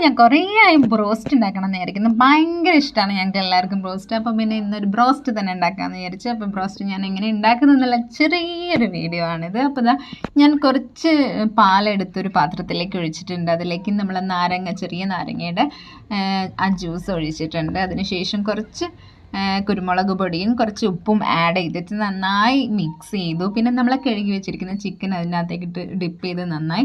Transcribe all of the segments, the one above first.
ഞാൻ കുറേ ആയി ബ്രോസ്റ്റ് ഉണ്ടാക്കണം എന്ന് വിചാരിക്കുന്നു. ഭയങ്കര ഇഷ്ടമാണ് ഞങ്ങൾക്ക് എല്ലാവർക്കും ബ്രോസ്റ്റ്. അപ്പം പിന്നെ ഇന്നൊരു ബ്രോസ്റ്റ് തന്നെ ഉണ്ടാക്കാമെന്ന് വിചാരിച്ചു. അപ്പം ബ്രോസ്റ്റ് ഞാൻ എങ്ങനെ ഉണ്ടാക്കുന്നതെന്നുള്ള ചെറിയൊരു വീഡിയോ ആണിത്. അപ്പോൾ ഞാൻ കുറച്ച് പാലെടുത്തൊരു പാത്രത്തിലേക്ക് ഒഴിച്ചിട്ടുണ്ട്. അതിലേക്ക് നമ്മൾ ചെറിയ നാരങ്ങയുടെ ആ ജ്യൂസ് ഒഴിച്ചിട്ടുണ്ട്. അതിനുശേഷം കുറച്ച് കുരുമുളക് പൊടിയും കുറച്ച് ഉപ്പും ആഡ് ചെയ്തിട്ട് നന്നായി മിക്സ് ചെയ്തു. പിന്നെ നമ്മൾ കഴുകി വെച്ചിരിക്കുന്ന ചിക്കൻ അതിനകത്തേക്കിട്ട് ഡിപ്പ് ചെയ്ത് നന്നായി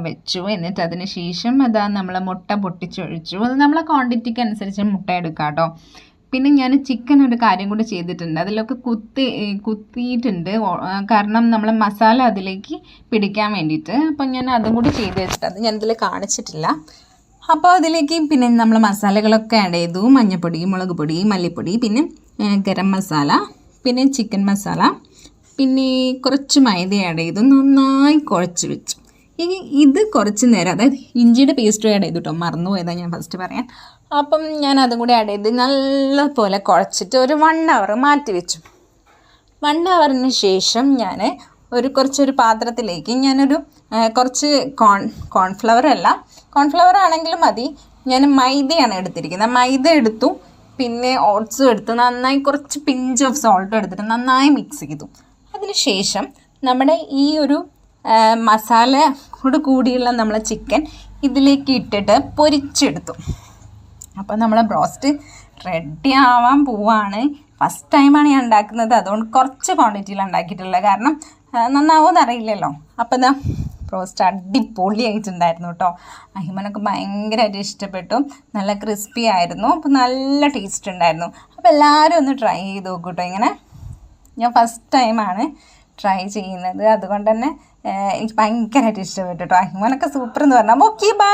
വെച്ചു. എന്നിട്ട് അതിന് ശേഷം നമ്മൾ മുട്ട പൊട്ടിച്ചൊഴിച്ചു. അത് നമ്മളെ ക്വാണ്ടിറ്റിക്ക് അനുസരിച്ച് മുട്ട എടുക്കാം കേട്ടോ. പിന്നെ ഞാൻ ചിക്കൻ ഒരു കാര്യം കൂടി ചെയ്തിട്ടുണ്ട്. അതിലൊക്കെ കുത്തിയിട്ടുണ്ട്, കാരണം നമ്മൾ മസാല അതിലേക്ക് പിടിക്കാൻ വേണ്ടിയിട്ട്. അപ്പം ഞാൻ അതും കൂടി ചെയ്ത് വെച്ചിട്ട് അത് ഞാനിതിൽ കാണിച്ചിട്ടില്ല. അപ്പോൾ അതിലേക്ക് പിന്നെ നമ്മൾ മസാലകളൊക്കെ ആഡ് ചെയ്തു. മഞ്ഞൾപ്പൊടി, മുളക് പൊടി, മല്ലിപ്പൊടി, പിന്നെ ഗരം മസാല, പിന്നെ ചിക്കൻ മസാല, പിന്നെ കുറച്ച് മൈദ ആഡ് ചെയ്തു. നന്നായി കുഴച്ച് വെച്ചു. ഇനി ഇത് കുറച്ച് നേരം, അതായത് ഇഞ്ചിയുടെ പേസ്റ്റ് ആഡ് ചെയ്തു കേട്ടോ, മറന്നുപോയതാണ് ഞാൻ ഫസ്റ്റ് പറയാൻ. അപ്പം ഞാൻ അതും കൂടി ആഡ് ചെയ്ത് നല്ലപോലെ കുഴച്ചിട്ട് ഒരു 1 hour മാറ്റി വെച്ചു. 1 hourന് ശേഷം ഞാൻ കുറച്ചൊരു പാത്രത്തിലേക്ക് ഞാനൊരു കുറച്ച് കോൺഫ്ലവർ ആണെങ്കിലും മതി. ഞാൻ മൈദയാണ് എടുത്തിരിക്കുന്നത്. മൈദ എടുത്തു, പിന്നെ ഓട്സും എടുത്തു. നന്നായി കുറച്ച് പിഞ്ച് ഓഫ് സോൾട്ടും എടുത്തിട്ട് നന്നായി മിക്സ് ചെയ്തു. അതിന് ശേഷം നമ്മുടെ ഈ ഒരു മസാലയോട് കൂടിയുള്ള നമ്മളെ ചിക്കൻ ഇതിലേക്ക് ഇട്ടിട്ട് പൊരിച്ചെടുത്തു. അപ്പോൾ നമ്മളെ ബ്രോസ്റ്റ് റെഡി ആവാൻ പോവാണ്. ഫസ്റ്റ് ടൈമാണ് ഞാൻ ഉണ്ടാക്കുന്നത്, അതുകൊണ്ട് കുറച്ച് ക്വാണ്ടിറ്റിയിലാണ് ഉണ്ടാക്കിയിട്ടുള്ളത്. കാരണം നന്നാവുമെന്ന് അറിയില്ലല്ലോ. അപ്പോൾ ബ്രോസ്റ്റ് അടിപൊളിയായിട്ടുണ്ടായിരുന്നു കേട്ടോ. അഹിമനൊക്കെ ഭയങ്കരമായിട്ട് ഇഷ്ടപ്പെട്ടു. നല്ല ക്രിസ്പി ആയിരുന്നു. അപ്പോൾ നല്ല ടേസ്റ്റ് ഉണ്ടായിരുന്നു. അപ്പോൾ എല്ലാവരും ഒന്ന് ട്രൈ ചെയ്ത് നോക്കൂ കേട്ടോ. ഇങ്ങനെ ഞാൻ ഫസ്റ്റ് ടൈമാണ് ട്രൈ ചെയ്യുന്നത്, അതുകൊണ്ട് തന്നെ എനിക്ക് ഭയങ്കരമായിട്ട് ഇഷ്ടപ്പെട്ടു കേട്ടോ. അഹിമനൊക്കെ സൂപ്പർ എന്ന് പറഞ്ഞാൽ. Okay, by.